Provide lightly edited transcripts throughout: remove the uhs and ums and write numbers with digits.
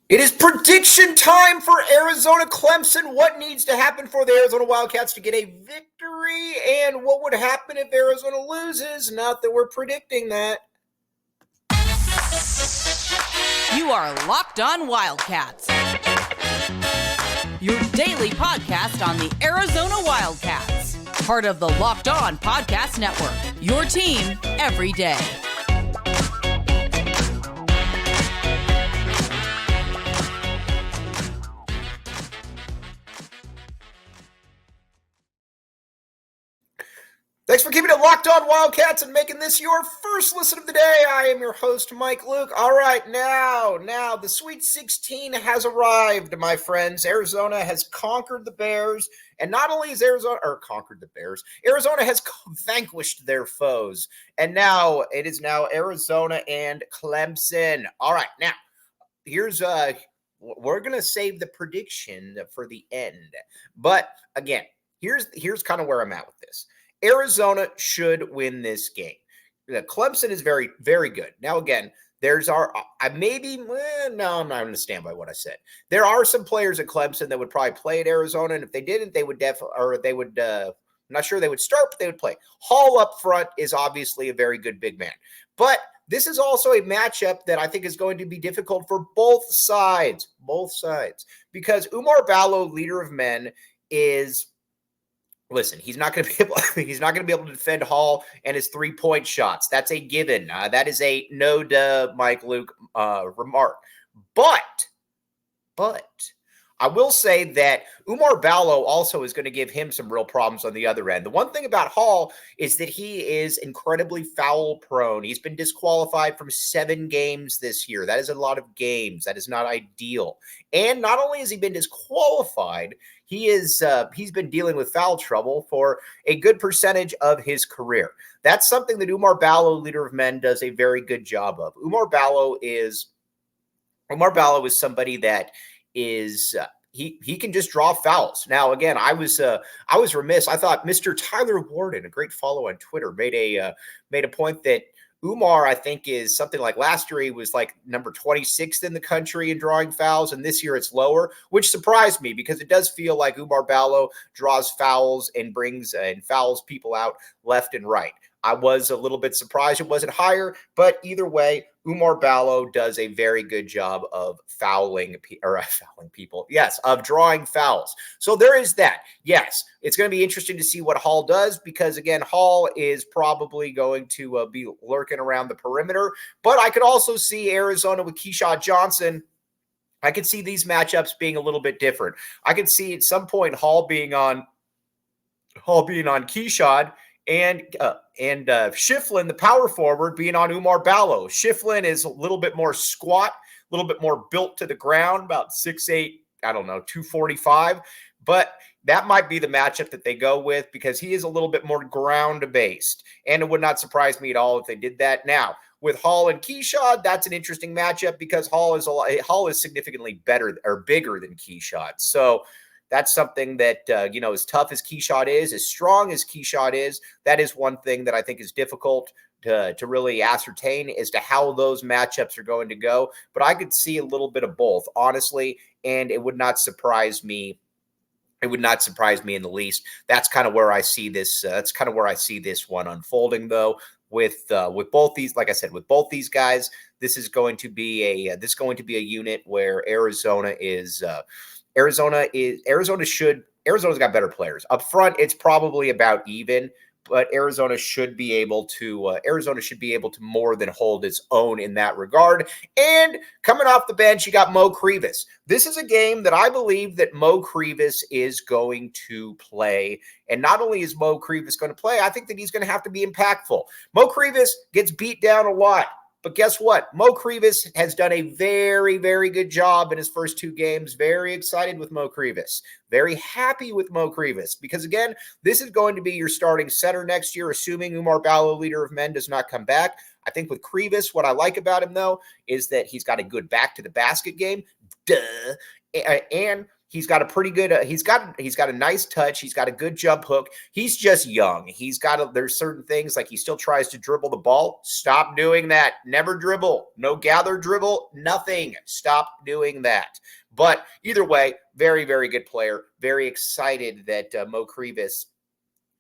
It is prediction time for Arizona Clemson. What needs to happen for the Arizona Wildcats to get a victory? And what would happen if Arizona loses? Not that we're predicting that. You are Locked On Wildcats, your daily podcast on the Arizona Wildcats. Part of the Locked On Podcast Network, your team every day. Thanks for keeping it locked on Wildcats and making this your first listen of the day. I am your host, Mike Luke. All right, now, the Sweet 16 has arrived, my friends. Arizona has conquered the Bears, and not only has Arizona has vanquished their foes, and now it is Arizona and Clemson. All right, now, here's we're going to save the prediction for the end, but again, here's kind of where I'm at with this. Arizona should win this game. Clemson is very, very good. Now, again, I'm not going to stand by what I said. There are some players at Clemson that would probably play at Arizona, and if they didn't, they would I'm not sure they would start, but they would play. Hall up front is obviously a very good big man. But this is also a matchup that I think is going to be difficult for both sides, because Umar Ballo, leader of men, is... Listen, he's not going to be able to defend Hall and his 3-point shots. That's a given. That is a no duh Mike Luke remark. But I will say that Umar Ballo also is going to give him some real problems on the other end. The one thing about Hall is that he is incredibly foul prone. He's been disqualified from 7 games this year. That is a lot of games. That is not ideal. And not only has he been disqualified, he's been dealing with foul trouble for a good percentage of his career. That's something that Umar Ballo, leader of men, does a very good job of. Umar Ballo is somebody that is he can just draw fouls. Now, again, I was remiss. I thought Mr. Tyler Warden, a great follow on Twitter, made a point that Umar, I think, is something like last year he was like number 26th in the country in drawing fouls, and this year it's lower, which surprised me because it does feel like Umar Ballo draws fouls and fouls people out left and right. I was a little bit surprised it wasn't higher, but either way, Umar Ballo does a very good job of fouling people. Yes, of drawing fouls. So there is that. Yes, it's going to be interesting to see what Hall does because, again, Hall is probably going to be lurking around the perimeter. But I could also see Arizona with Keyshawn Johnson. I could see these matchups being a little bit different. I could see at some point Hall being on Keyshawn, and Schifflin, the power forward, being on Umar Ballo. Schifflin is a little bit more squat, a little bit more built to the ground, about 6'8", 245. But that might be the matchup that they go with because he is a little bit more ground-based. And it would not surprise me at all if they did that. Now, with Hall and Keyshawn, that's an interesting matchup because Hall is significantly better or bigger than Keyshawn. So that's something that, as tough as Keyshawn is, as strong as Keyshawn is, that is one thing that I think is difficult to really ascertain as to how those matchups are going to go. But I could see a little bit of both, honestly, and it would not surprise me. It would not surprise me in the least. That's kind of where I see this. That's kind of where I see this one unfolding, though. With both these, like I said, with both these guys, this is going to be a unit where Arizona's got better players. Up front, it's probably about even, but Arizona should be able to more than hold its own in that regard. And coming off the bench, you got Mo Krivas. This is a game that I believe that Mo Krivas is going to play. And not only is Mo Krivas going to play, I think that he's going to have to be impactful. Mo Krivas gets beat down a lot. But guess what? Mo Krivas has done a very, very good job in his first 2 games. Very excited with Mo Krivas. Very happy with Mo Krivas because, again, this is going to be your starting center next year, assuming Umar Ballo, leader of men, does not come back. I think with Krivas, what I like about him, though, is that he's got a good back-to-the-basket game. And He's got a pretty good, he's got a nice touch. He's got a good jump hook. He's just young. There's certain things like he still tries to dribble the ball. Stop doing that. Never dribble. No gather dribble, nothing. Stop doing that. But either way, very, very good player. Very excited that Mo Krievis,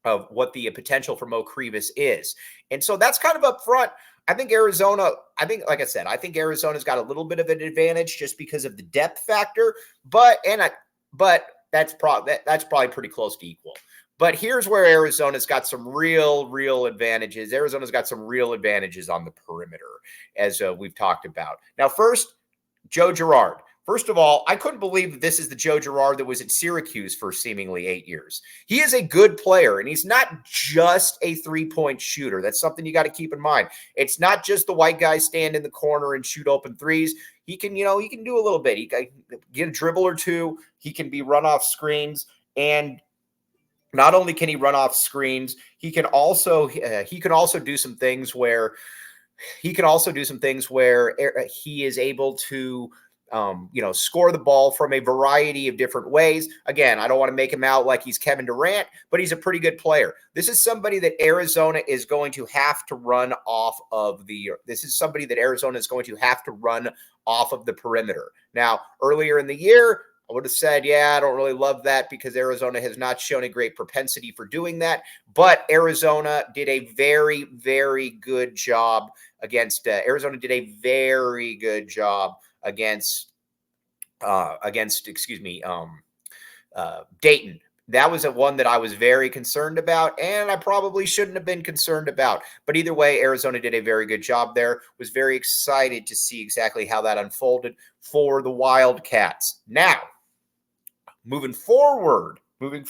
of what the potential for Mo Krievis is. And so that's kind of up front. I think Arizona, like I said, I think Arizona's got a little bit of an advantage just because of the depth factor, but that's probably pretty close to equal. But here's where Arizona's got some real advantages. Arizona's got some real advantages on the perimeter, as we've talked about. Now, first, Joe Girard. First of all, I couldn't believe that this is the Joe Girard that was at Syracuse for seemingly 8 years. He is a good player, and he's not just a three-point shooter. That's something you got to keep in mind. It's not just the white guy stand in the corner and shoot open threes. He can do a little bit. He can get a dribble or two. He can be run off screens, and not only can he run off screens, he can also do some things where he is able to score the ball from a variety of different ways. Again, I don't want to make him out like he's Kevin Durant, but he's a pretty good player. This is somebody that Arizona is going to have to run off of the perimeter. Now, earlier in the year, I would have said, I don't really love that because Arizona has not shown a great propensity for doing that. But Arizona did a very, very good job against Dayton. That was one that I was very concerned about, and I probably shouldn't have been concerned about. But either way, Arizona did a very good job there. Was very excited to see exactly how that unfolded for the Wildcats. Now, moving forward, the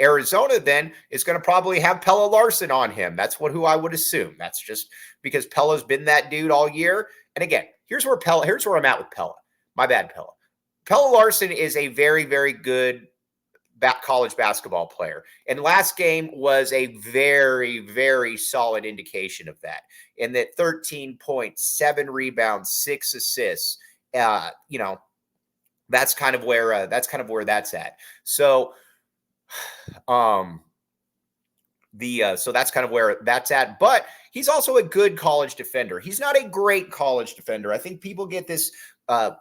Arizona then is going to probably have Pelle Larsson on him. That's who I would assume. That's just because Pelle's been that dude all year. And again, here's where I'm at with Pelle. My bad, Pelle. Pelle Larsson is a very, very good college basketball player. And last game was a very, very solid indication of that. In that 13 points, 7 rebounds, 6 assists, that's kind of where that's at. So, so that's kind of where that's at. But he's also a good college defender. He's not a great college defender. I think people get this.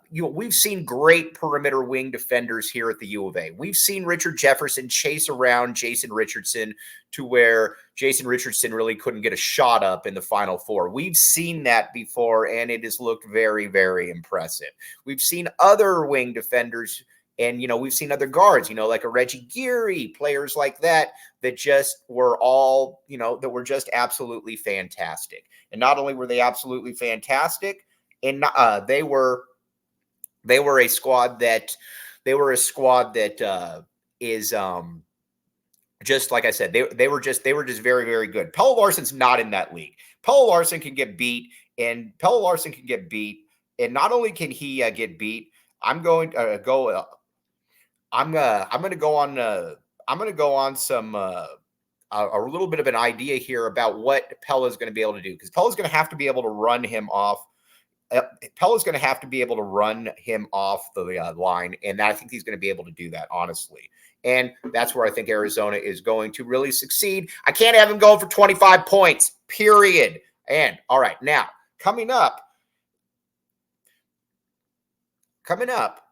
We've seen great perimeter wing defenders here at the U of A. We've seen Richard Jefferson chase around Jason Richardson to where Jason Richardson really couldn't get a shot up in the Final Four. We've seen that before, and it has looked very, very impressive. We've seen other wing defenders, and, we've seen other guards, like a Reggie Geary, players like that just were all, that were just absolutely fantastic. And not only were they absolutely fantastic, and they were a squad that is just like I said, they were just very, very good. Pelle Larsson's not in that league. Pelle Larsson can get beat, and not only can he get beat, I'm going to go on some a little bit of an idea here about what Pelle is going to be able to do, because Pelle is going to have to be able to run him off. Pelle's going to have to be able to run him off the line, and I think he's going to be able to do that, honestly. And that's where I think Arizona is going to really succeed. I can't have him going for 25 points, period. And all right, now coming up,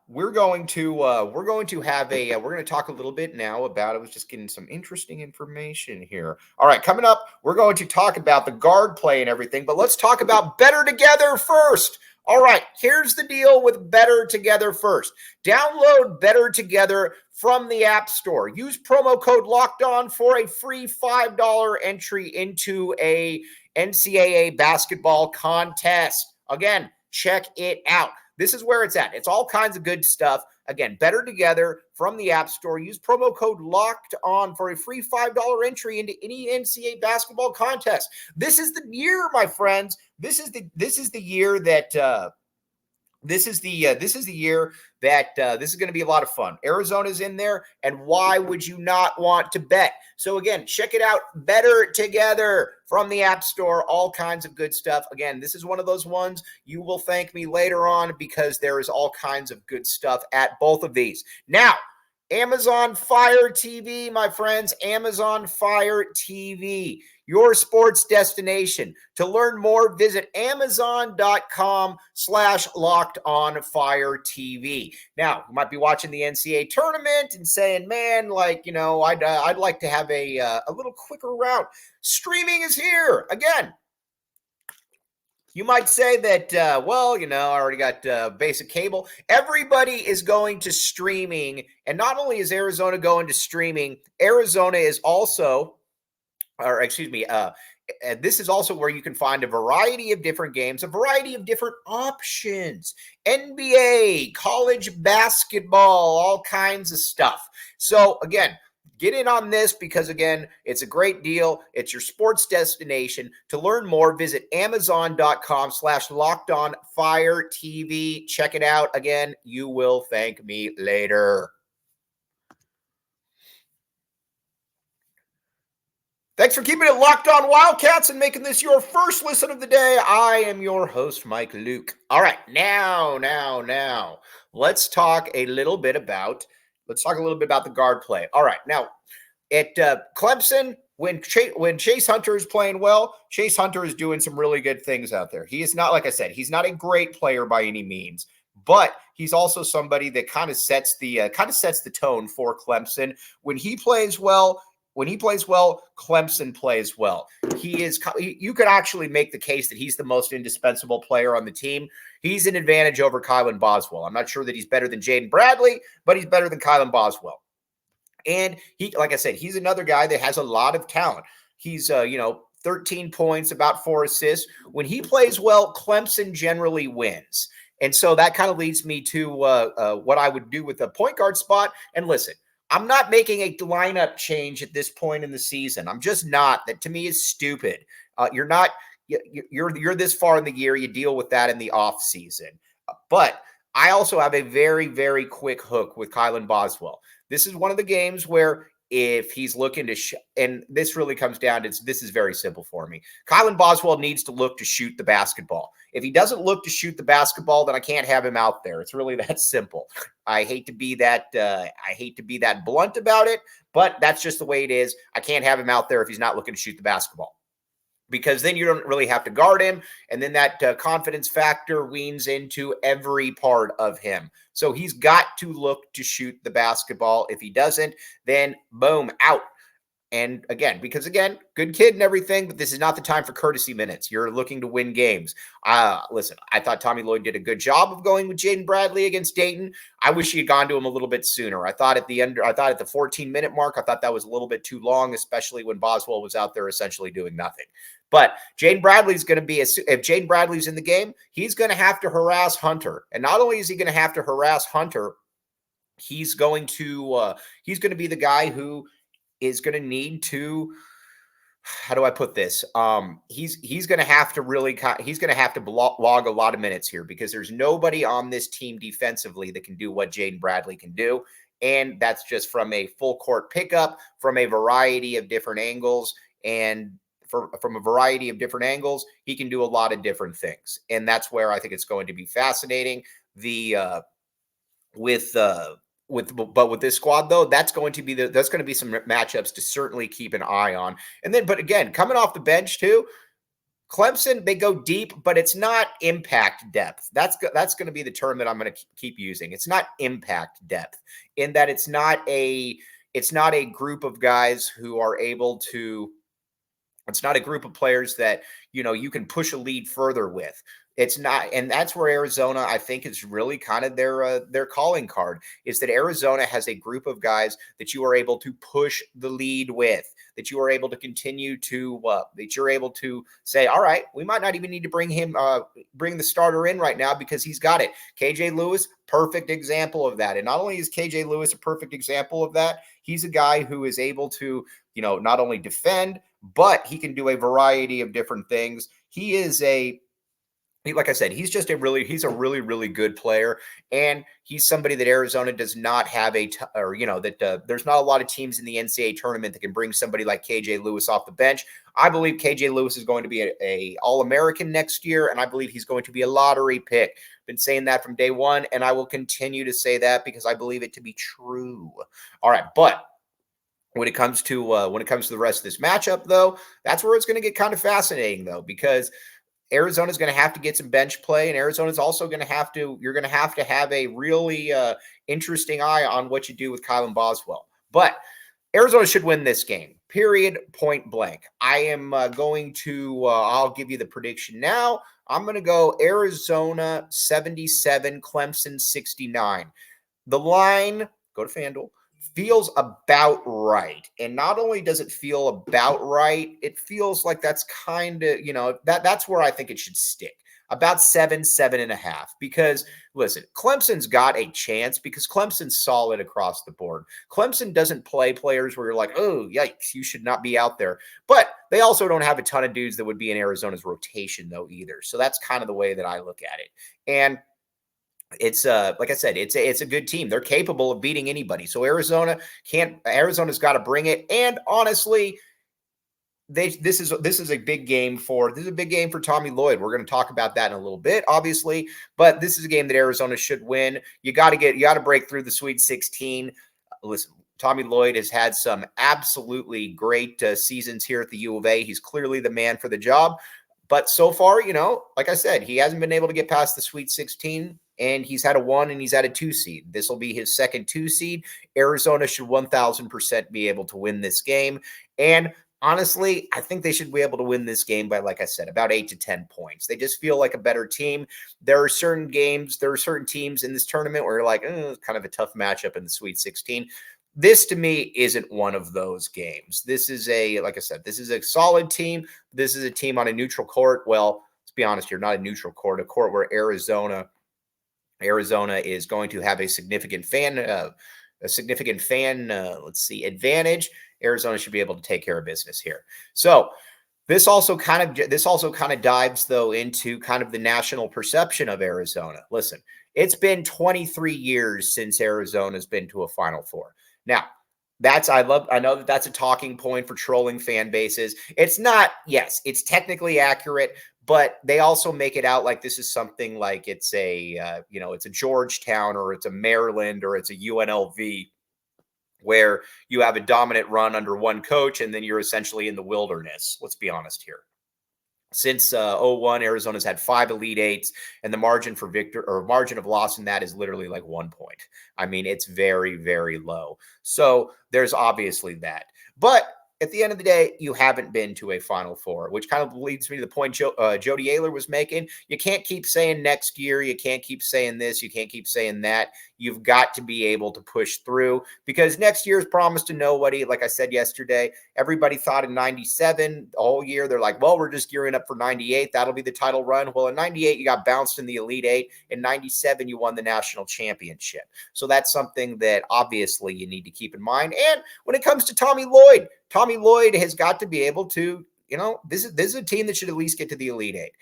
we're going to talk a little bit now about, I was just getting some interesting information here. All right, coming up, we're going to talk about the guard play and everything, but let's talk about Bettor Together first. All right, here's the deal with Bettor Together first. Download Bettor Together from the App Store. Use promo code LOCKEDON for a free $5 entry into a NCAA basketball contest. Again, check it out. This is where it's at. It's all kinds of good stuff. Again, Bettor Together from the App Store. Use promo code LOCKEDON for a free $5 entry into any NCAA basketball contest. This is the year, my friends. This is the year that this is the year that this is going to be a lot of fun. Arizona's in there, and why would you not want to bet? So again, check it out, Bettor Together from the App Store, all kinds of good stuff. Again, this is one of those ones you will thank me later on because there is all kinds of good stuff at both of these. Now, Amazon Fire TV, my friends, Amazon Fire TV, your sports destination. To learn more, visit amazon.com/lockedonfiretv. Now, you might be watching the NCAA tournament and saying, man, like, I'd like to have a little quicker route. Streaming is here. Again, you might say that, I already got basic cable. Everybody is going to streaming. And not only is Arizona going to streaming, Arizona is also, this is also where you can find a variety of different games, a variety of different options, NBA, college basketball, all kinds of stuff. So again, get in on this because, again, it's a great deal. It's your sports destination. To learn more, visit amazon.com/lockedonfiretv. Check it out. Again, you will thank me later. Thanks for keeping it locked on Wildcats and making this your first listen of the day. I am your host, Mike Luke. All right, now, let's talk a little bit about the guard play. All right, now at Clemson, when Chase Hunter is playing well, Chase Hunter is doing some really good things out there. He is not, like I said, he's not a great player by any means, but he's also somebody that kind of sets the tone for Clemson. When he plays well, Clemson plays well. You could actually make the case that he's the most indispensable player on the team. He's an advantage over Kylan Boswell. I'm not sure that he's better than Jaden Bradley, but he's better than Kylan Boswell. And like I said, he's another guy that has a lot of talent. He's 13 points, about 4 assists. When he plays well, Clemson generally wins. And so that kind of leads me to what I would do with the point guard spot. And listen, I'm not making a lineup change at this point in the season. I'm just not. That to me is stupid. You're this far in the year. You deal with that in the off season. But I also have a very, very quick hook with Kylan Boswell. This is one of the games where if he's looking to and this really comes down to this is very simple for me. Kylan Boswell needs to look to shoot the basketball. If he doesn't look to shoot the basketball, then I can't have him out there. It's really that simple. I hate to be that blunt about it, but that's just the way it is. I can't have him out there if he's not looking to shoot the basketball, because then you don't really have to guard him, and then that confidence factor weans into every part of him. So he's got to look to shoot the basketball. If he doesn't, then boom, out. And again, good kid and everything, but this is not the time for courtesy minutes. You're looking to win games. Listen, I thought Tommy Lloyd did a good job of going with Jaden Bradley against Dayton. I wish he had gone to him a little bit sooner. I thought at the 14-minute mark, I thought that was a little bit too long, especially when Boswell was out there essentially doing nothing. But Jaden Bradley's going to be, if Jaden Bradley's in the game, he's going to have to harass Hunter. And not only is he going to have to harass Hunter, he's going to be the guy who is going to need to, how do I put this? He's going to have to log a lot of minutes here, because there's nobody on this team defensively that can do what Jaden Bradley can do. And that's just from a full court pickup, from a variety of different angles. And from a variety of different angles, he can do a lot of different things. And that's where I think it's going to be fascinating. With this squad, though, that's going to be some matchups to certainly keep an eye on. And then, but again, coming off the bench too, Clemson, they go deep, but it's not impact depth. That's going to be the term that I'm going to keep using. It's not impact depth, in that it's not a group of guys who are able to. It's not a group of players that you can push a lead further with. It's not, and that's where Arizona, I think, is really kind of their calling card, is that Arizona has a group of guys that you are able to push the lead with, that you are able to continue to, that you're able to say, all right, we might not even need to bring the starter in right now because he's got it. KJ Lewis, perfect example of that. And not only is KJ Lewis a perfect example of that, he's a guy who is able to, not only defend, but he can do a variety of different things. He is a like I said, he's a really, really good player. And he's somebody that Arizona does not have there's not a lot of teams in the NCAA tournament that can bring somebody like KJ Lewis off the bench. I believe KJ Lewis is going to be a All-American next year, and I believe he's going to be a lottery pick. Been saying that from day one, and I will continue to say that because I believe it to be true. All right, but when it comes to the rest of this matchup, though, that's where it's going to get kind of fascinating, though, because Arizona's going to have to get some bench play, and Arizona's also going to have to. You're going to have a really interesting eye on what you do with Kylan Boswell. But Arizona should win this game. Period. Point blank. I am going to. I'll give you the prediction now. I'm going to go Arizona 77, Clemson 69. The line. Go to FanDuel. Feels about right. And not only does it feel about right, it feels like that's kind of, that's where I think it should stick. About 7.5. Because, listen, Clemson's got a chance because Clemson's solid across the board. Clemson doesn't play players where you're like, oh, yikes, you should not be out there. But they also don't have a ton of dudes that would be in Arizona's rotation, though, either. So that's kind of the way that I look at it. And it's like I said, it's a good team. They're capable of beating anybody. So Arizona's got to bring it. And honestly, this is a big game for Tommy Lloyd. We're going to talk about that in a little bit, obviously, but this is a game that Arizona should win. You got to break through the Sweet 16. Listen, Tommy Lloyd has had some absolutely great seasons here at the U of A. He's clearly the man for the job. But so far, like I said, he hasn't been able to get past the Sweet 16. And he's had a 1 and he's had a 2 seed. This will be his second 2 seed. Arizona should 1,000% be able to win this game. And honestly, I think they should be able to win this game by, like I said, about 8 to 10 points. They just feel like a better team. There are certain teams in this tournament where you're like, it's kind of a tough matchup in the Sweet 16. This, to me, isn't one of those games. This is like I said, this is a solid team. This is a team on a neutral court. Well, let's be honest here, not a neutral court, a court where Arizona is going to have a significant fan advantage. Arizona should be able to take care of business here. So this also kind of dives though into kind of the national perception of Arizona. Listen, it's been 23 years since Arizona's been to a Final Four. Now, I know that that's a talking point for trolling fan bases. It's not, yes, it's technically accurate, but they also make it out like this is something like it's a Georgetown or it's a Maryland or it's a UNLV where you have a dominant run under one coach and then you're essentially in the wilderness. Let's be honest here. Since 01, Arizona's had 5 Elite Eights, and the margin of loss in that is literally like 1 point. I mean, it's very, very low. So there's obviously that. But at the end of the day, you haven't been to a Final Four, which kind of leads me to the point Jody Ayler was making. You can't keep saying next year. You can't keep saying this. You can't keep saying that. You've got to be able to push through because next year is promised to nobody. Like I said yesterday, everybody thought in 97, the whole year, they're like, well, we're just gearing up for 98. That'll be the title run. Well, in 98, you got bounced in the Elite Eight. In 97, you won the national championship. So that's something that obviously you need to keep in mind. And when it comes to Tommy Lloyd has got to be able to, this is a team that should at least get to the Elite Eight.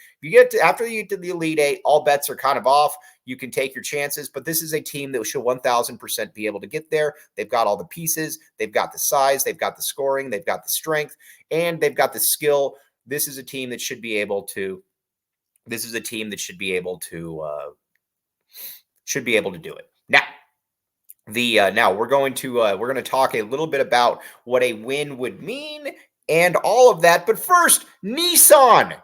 After you get to the Elite Eight, all bets are kind of off. You can take your chances, but this is a team that should 1,000% be able to get there. They've got all the pieces. They've got the size. They've got the scoring. They've got the strength, and they've got the skill. This is a team that should be able to. This is a team that should be able to do it. Now we're going to talk a little bit about what a win would mean and all of that. But first, Nissan,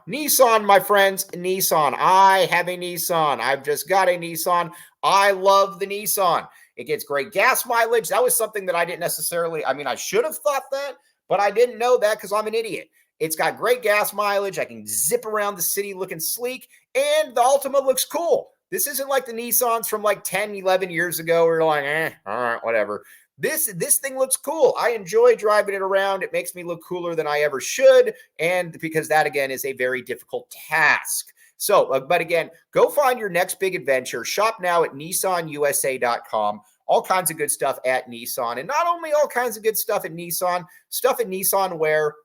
my friends, Nissan. I have a Nissan. I've just got a Nissan. I love the Nissan. It gets great gas mileage. That was something that I didn't necessarily, I should have thought that, but I didn't know that because I'm an idiot. It's got great gas mileage. I can zip around the city looking sleek, and the Altima looks cool. This isn't like the Nissans from like 10, 11 years ago where you're like, all right, whatever. This thing looks cool. I enjoy driving it around. It makes me look cooler than I ever should. And because that, again, is a very difficult task. So, but again, go find your next big adventure. Shop now at nissanusa.com. All kinds of good stuff at Nissan. And not only all kinds of good stuff at Nissan where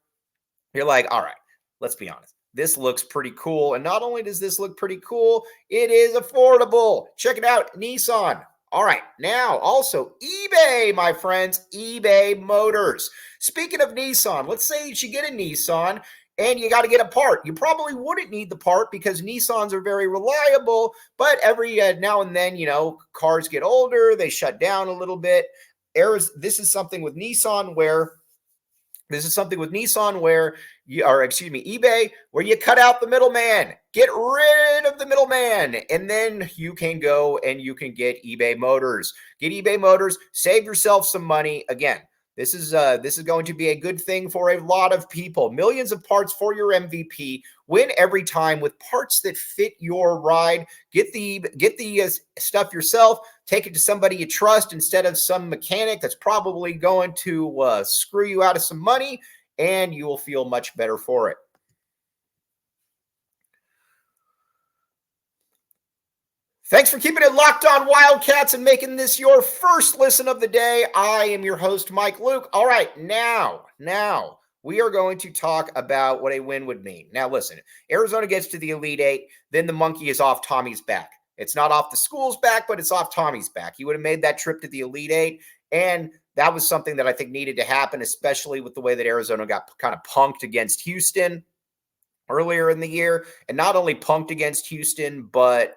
you're like, all right, let's be honest. this looks pretty cool. And not only does this look pretty cool, it is affordable. Check it out, Nissan. All right, now also eBay, my friends, eBay Motors. Speaking of Nissan, let's say you should get a Nissan and you got to get a part. You probably wouldn't need the part because Nissans are very reliable, but every now and then, cars get older, they shut down a little bit. This is something with Nissan where eBay, where you cut out the middleman, get rid of the middleman, and then you can go and you can get eBay Motors. Get eBay Motors, save yourself some money. Again, this is going to be a good thing for a lot of people. Millions of parts for your MVP. Win every time with parts that fit your ride. Get the stuff yourself. Take it to somebody you trust instead of some mechanic that's probably going to screw you out of some money, and you will feel much better for it. Thanks for keeping it locked on Wildcats and making this your first listen of the day. I am your host, Mike Luke. All right, now we are going to talk about what a win would mean. Now, listen, Arizona gets to the Elite Eight, then the monkey is off Tommy's back. It's not off the school's back, but it's off Tommy's back. He would have made that trip to the Elite Eight, and that was something that I think needed to happen, especially with the way that Arizona got kind of punked against Houston earlier in the year. And not only punked against Houston, but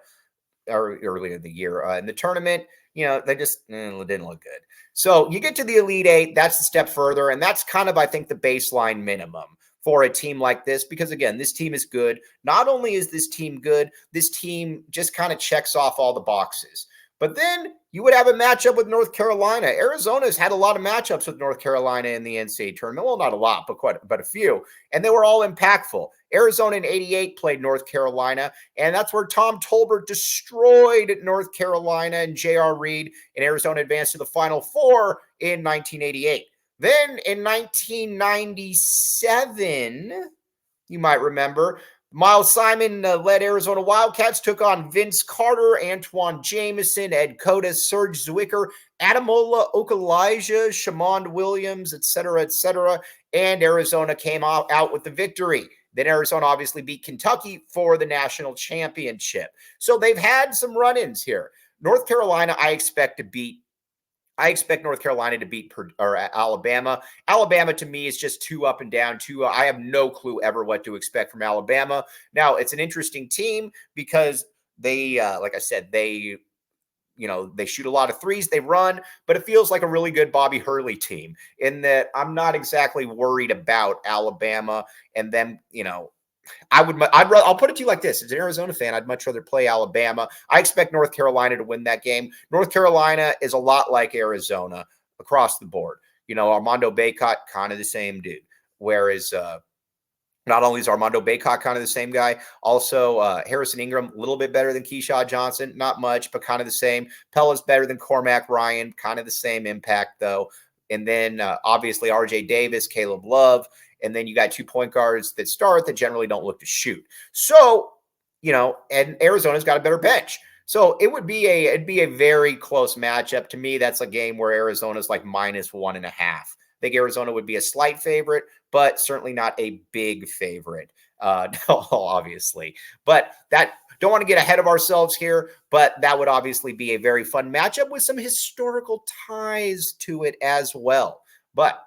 earlier in the year in the tournament, they just didn't look good. So you get to the Elite Eight, that's the step further, and that's kind of, I think, the baseline minimum for a team like this, because again, this team is good. Not only is this team good, this team just kind of checks off all the boxes. But then you would have a matchup with North Carolina. Arizona's had a lot of matchups with North Carolina in the NCAA tournament. Well, not a lot, but a few. And they were all impactful. Arizona in '88 played North Carolina, and that's where Tom Tolbert destroyed North Carolina and J.R. Reed, and Arizona advanced to the Final Four in 1988. Then in 1997, you might remember, Miles Simon led Arizona Wildcats, took on Vince Carter, Antoine Jameson, Ed Cota, Serge Zwicker, Adamola Okalaja, Shamond Williams, et cetera, and Arizona came out with the victory. Then Arizona obviously beat Kentucky for the national championship. So they've had some run-ins here. North Carolina, I expect North Carolina to beat Alabama. Alabama, to me, is just too up and down. I have no clue ever what to expect from Alabama. Now, it's an interesting team because they, like I said, they shoot a lot of threes, they run, but it feels like a really good Bobby Hurley team in that I'm not exactly worried about Alabama and them, I'll put it to you like this. As an Arizona fan, I'd much rather play Alabama. I expect North Carolina to win that game. North Carolina is a lot like Arizona across the board. Armando Bacot, kind of the same dude. Whereas not only is Armando Bacot kind of the same guy, also Harrison Ingram, a little bit better than Keyshawn Johnson. Not much, but kind of the same. Pella's better than Cormac Ryan, kind of the same impact, though. And then obviously RJ Davis, Caleb Love. And then you got 2 point guards that start that generally don't look to shoot. So, and Arizona's got a better bench. So it'd be a very close matchup. To me, that's a game where Arizona's like -1.5. I think Arizona would be a slight favorite, but certainly not a big favorite, obviously. But don't want to get ahead of ourselves here, but that would obviously be a very fun matchup with some historical ties to it as well. But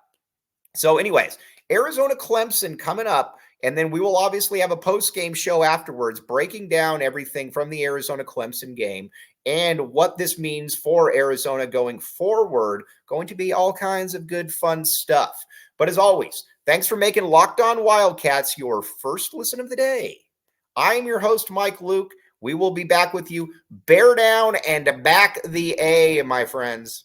so anyways, Arizona Clemson coming up, and then we will obviously have a post-game show afterwards breaking down everything from the Arizona Clemson game and what this means for Arizona going forward. Going to be all kinds of good, fun stuff. But as always, thanks for making Locked On Wildcats your first listen of the day. I am your host, Mike Luke. We will be back with you. Bear down and back the A, my friends.